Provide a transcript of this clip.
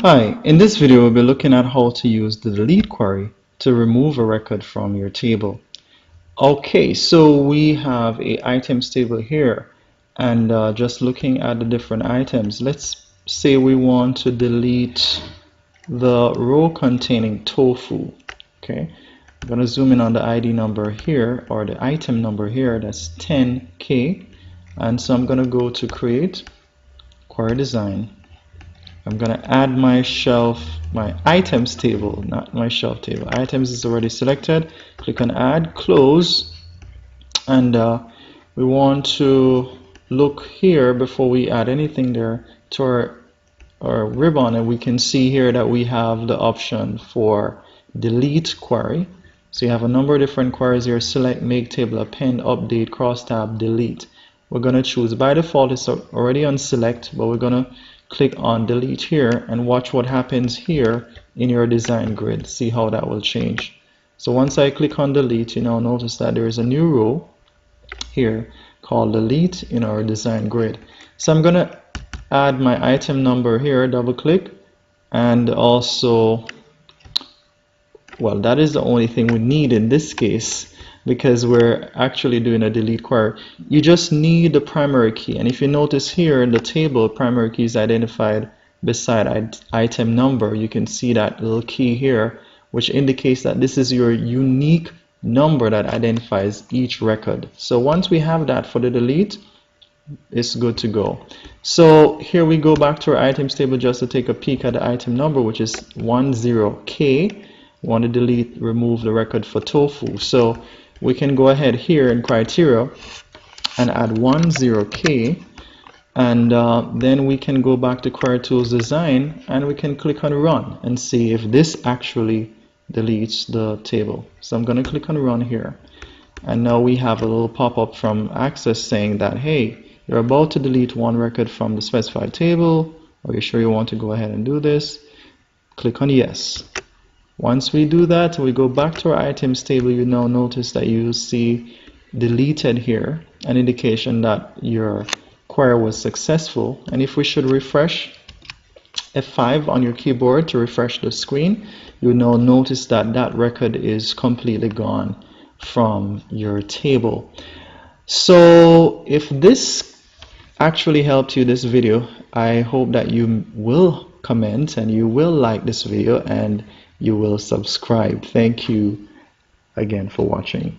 Hi, in this video we'll be looking at how to use the delete query to remove a record from your table. Okay, so we have a items table here, and just looking at the different items, let's say we want to delete the row containing tofu. Okay, I'm going to zoom in on the ID number here, or the item number here, that's 10K, and so I'm going to go to create, query design. I'm going to add my shelf, my items table, not my shelf table. Items is already selected. Click on add, close, and we want to look here before we add anything there to our ribbon, and we can see here that we have the option for delete query. So you have a number of different queries here: select, make table, append, update, crosstab, delete. We're going to choose, by default it's already on select, but we're going to click on delete here and watch what happens here in your design grid. See how that will change. So once I click on delete, you now notice that there is a new row here called delete in our design grid. So I'm going to add my item number here, double click, and also, well, that is the only thing we need in this case, because we're actually doing a delete query. You just need the primary key, and if you notice here in the table, primary key is identified beside item number. You can see that little key here, which indicates that this is your unique number that identifies each record. So once we have that for the delete, it's good to go. So here we go back to our items table just to take a peek at the item number, which is 10K. We want to delete, remove the record for tofu. So we can go ahead here in criteria and add 10K, and then we can go back to query tools design, and we can click on run and see if this actually deletes the table. So I'm going to click on run here, and now we have a little pop-up from Access saying that, hey, you're about to delete one record from the specified table. Are you sure you want to go ahead and do this? Click on yes. Once we do that, we go back to our items table. You now notice that you see deleted here, an indication that your query was successful. And if we should refresh F5 on your keyboard to refresh the screen, you now notice that that record is completely gone from your table. So if this actually helped you, this video, I hope that you will comment and you will like this video and you will subscribe. Thank you again for watching.